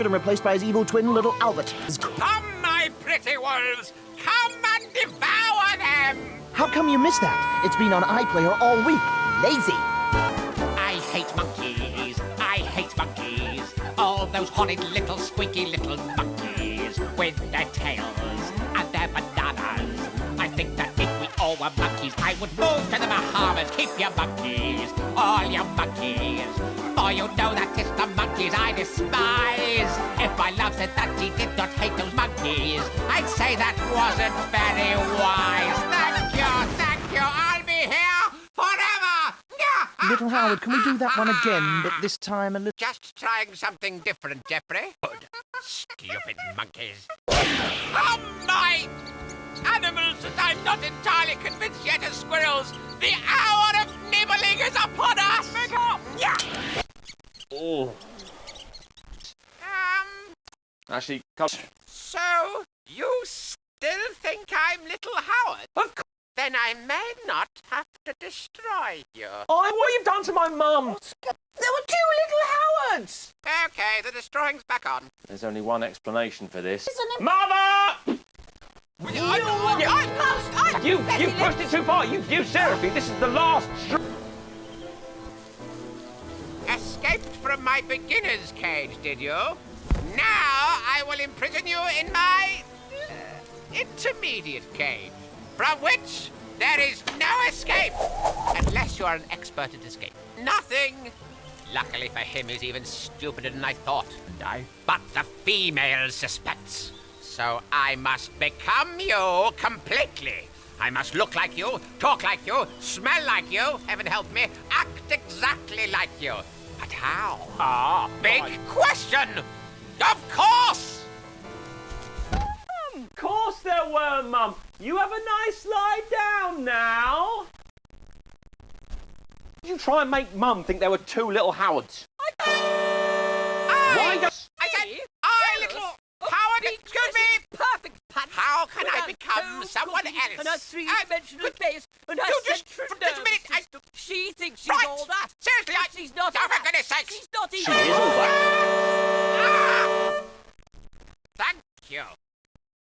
and replaced by his evil twin, Little Albert. Come, my pretty wolves! Come and devour them! How come you missed that? It's been on iPlayer all week. Lazy. I hate monkeys. I hate monkeys. All those horrid little squeaky little monkeys with their tails and their bananas. I think that if we all were monkeys, I would move to the Bahamas. Keep your monkeys, all your monkeys. For you know that it's the monkeys I despise. If my love said that he did not hate those monkeys, I'd say that wasn't very wise. Thank you, I'll be here forever. Little Howard, can we do that one again, but this time a little... Just trying something different, Jeffrey. Good. Stupid monkeys. Oh, my animals that I'm not entirely convinced yet are squirrels. The hour of nibbling is upon us. Make up. Yeah. Oh. Actually, come. So, you still think I'm Little Howard? Of course. Then I may not have to destroy you. What you've done to my mum! There were 2 Little Howards! Okay, the destroying's back on. There's only one explanation for this. Isn't it? Mother! You pushed it too far. You seriously, this is the last straw. Escaped from my beginner's cage, did you? Now I will imprison you in my intermediate cage, from which there is no escape, unless you are an expert at escape. Nothing, luckily for him, is even stupider than I thought. But the female suspects. So I must become you completely. I must look like you, talk like you, smell like you, heaven help me, act exactly like you. But how? Big question! Of course! Of course there were, Mum. You have a nice lie down now. You try and make Mum think there were 2 Little Howards. Why does... I said, Little Howard, excuse me! Perfect punch. How can I become someone else? And a three-dimensional face and her just central a minute, nervous system. She thinks she's Right. all that. Seriously, She's not. Oh, all for that. goodness sakes. She's not even. She is all Ah! Thank you.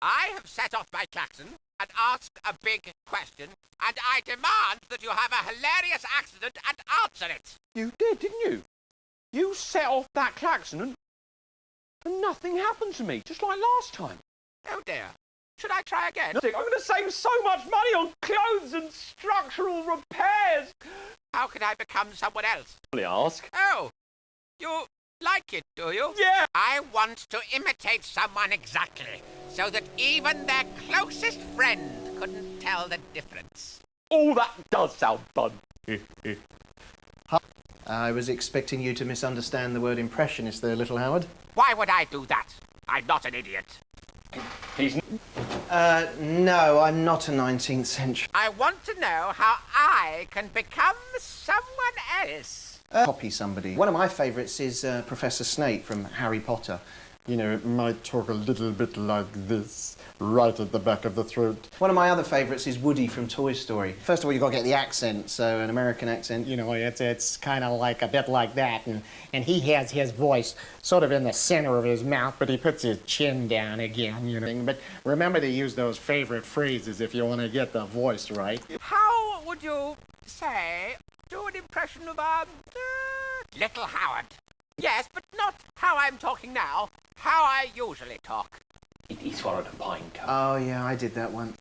I have set off my klaxon and asked a big question, and I demand that you have a hilarious accident and answer it. You did, didn't you? You set off that klaxon and nothing happened to me, just like last time. Oh dear. Should I try again? I'm going to save so much money on clothes and structural repairs. How can I become someone else? Probably ask. Oh, you like it, do you? Yeah. I want to imitate someone exactly, so that even their closest friend couldn't tell the difference. Oh, that does sound fun. I was expecting you to misunderstand the word impressionist there, Little Howard. Why would I do that? I'm not an idiot. He's... No, I'm not a 19th century. I want to know how I can become someone else. Copy somebody. One of my favourites is Professor Snape from Harry Potter. You know, it might talk a little bit like this, right at the back of the throat. One of my other favourites is Woody from Toy Story. First of all, you've got to get the accent, so an American accent. You know, it's kind of like a bit like that, and he has his voice sort of in the center of his mouth, but he puts his chin down again, you know. But remember to use those favourite phrases if you want to get the voice right. How would you say, do an impression of Little Howard? Yes, but not how I'm talking now, how I usually talk. He swallowed a pine cone. Oh, yeah, I did that one.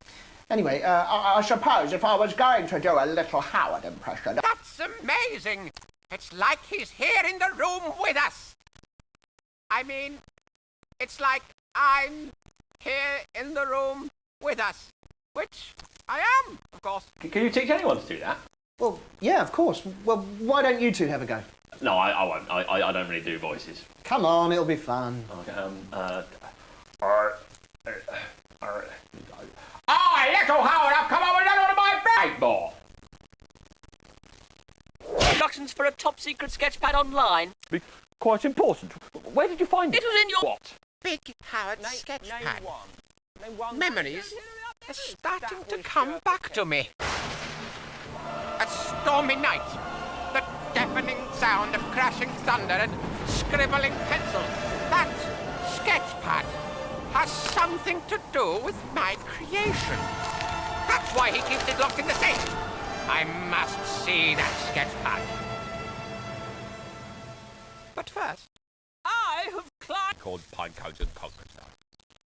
Anyway, I suppose if I was going to do a Little Howard impression... That's amazing! It's like he's here in the room with us. I mean, it's like I'm here in the room with us, which I am, of course. Can you teach anyone to do that? Well, yeah, of course. Well, why don't you two have a go? No, I won't. I don't really do voices. Come on, it'll be fun. Little Howard, I've come up with another of my bag more. Instructions for a top-secret sketchpad online. Quite important. Where did you find it? It was in your... What? Big Howard sketchpad. Name one. Memories are starting to come back to me. A stormy night. The deafening sound of crashing thunder and scribbling pencils. That sketchpad has something to do with my creation. That's why he keeps it locked in the safe. I must see that sketchpad. But first, I have climbed. Called Pinecoats and Conquers.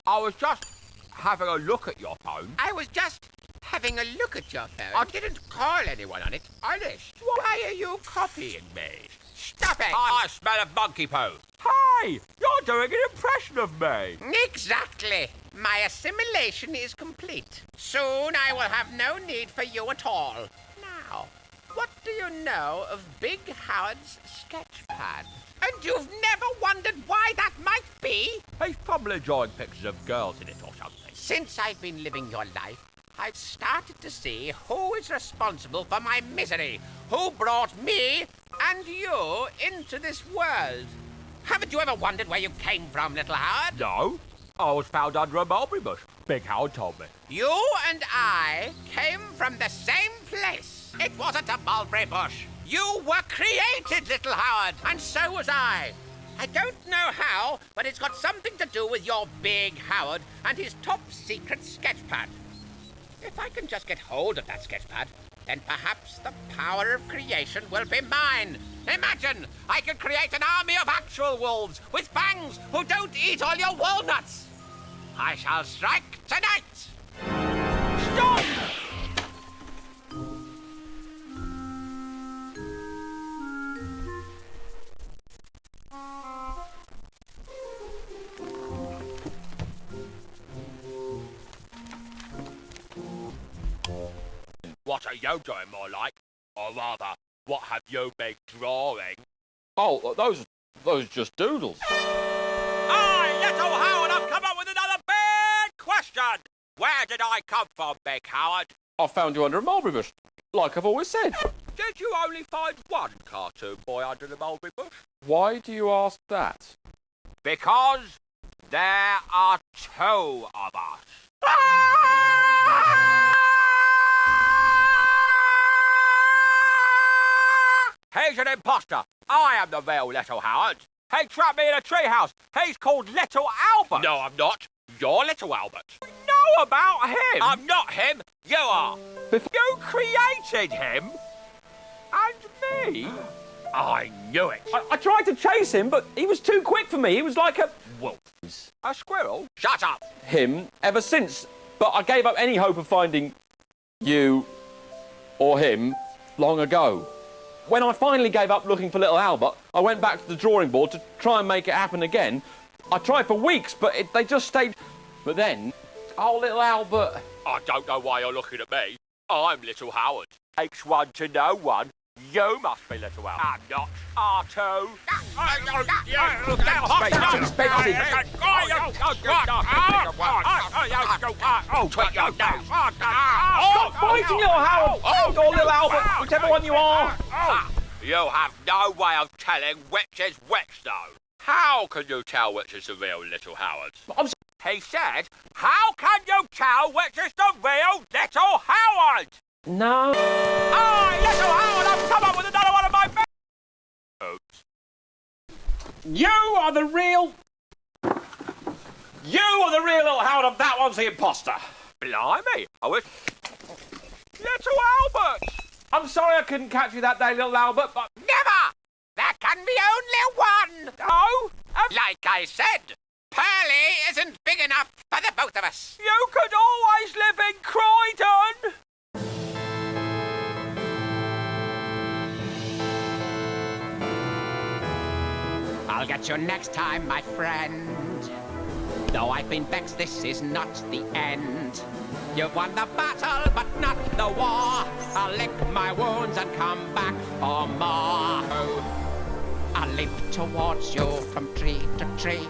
I was just having a look at your phone. I was just having a look at your phone. I didn't call anyone on it, honest. Why are you copying me? Stop it! I smell of monkey poo. Hey, you're doing an impression of me. Exactly. My assimilation is complete. Soon I will have no need for you at all. Now, what do you know of Big Howard's sketchpad? And you've never wondered why that might be? He's probably drawing pictures of girls in it or something. Since I've been living your life, I've started to see who is responsible for my misery, who brought me and you into this world. Haven't you ever wondered where you came from, little Howard? No, I was found under a mulberry bush. Big Howard told me. You and I came from the same place. It wasn't a mulberry bush. You were created, little Howard, and so was I. I don't know how, but it's got something to do with your Big Howard and his top-secret sketchpad. If I can just get hold of that sketchpad, then perhaps the power of creation will be mine. Imagine, I could create an army of actual wolves with fangs who don't eat all your walnuts. I shall strike tonight. Stop! What are you doing, more like? Or rather, what have you been drawing? Oh, those are just doodles. Hi, little Howard, I've come up with another big question. Where did I come from, Big Howard? I found you under a mulberry bush, like I've always said. Did you only find one cartoon boy under the mulberry bush? Why do you ask that? Because there are two of us. He's an imposter. I am the real Little Howard. He trapped me in a treehouse. He's called Little Albert. No, I'm not. You're Little Albert. You know about him. I'm not him. You are. You created him. And me. I knew it. I tried to chase him, but he was too quick for me. He was like a wolf. A squirrel? Shut up. Him ever since. But I gave up any hope of finding you or him long ago. When I finally gave up looking for little Albert, I went back to the drawing board to try and make it happen again. I tried for weeks, but they just stayed... But then... Oh, little Albert... I don't know why you're looking at me. I'm Little Howard. Takes one to know one. You must be Little Howard. I'm not. R2. Stop fighting, little Howard! Or little Albert, whichever one you are! You have no way of telling which is which, though. How can you tell which is the real Little Howard? He said, how can you tell which is the real Little Howard? No. Oh, Little Howard, I've come up with another one of my... Oops. You are the real... You are the real Little Howard, and that one's the imposter. Blimey, I wish... Little Albert! I'm sorry I couldn't catch you that day, Little Albert, but... Never! There can be only one! Oh? Like I said, Pearly isn't big enough for the both of us. You could always live in Croydon! I'll get you next time, my friend. Though I've been vexed, this is not the end. You've won the battle, but not the war. I'll lick my wounds and come back for more. I'll leap towards you from tree to tree.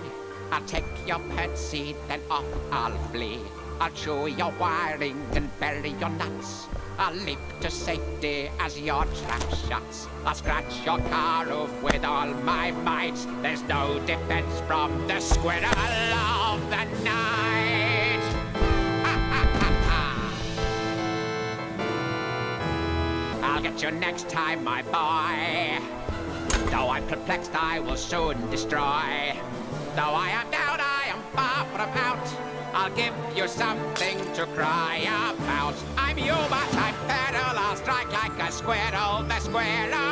I'll take your pet seed, then off I'll flee. I'll chew your wiring and bury your nuts. I'll leap to safety as your trap shuts. I'll scratch your car roof with all my might. There's no defense from the squirrel of the night. I'll get you next time, my boy. Though I'm perplexed, I will soon destroy Though I am down, I am far from out. I'll give you something to cry about. I'm you, but I'm feral. I'll strike like a squirrel. The squirrel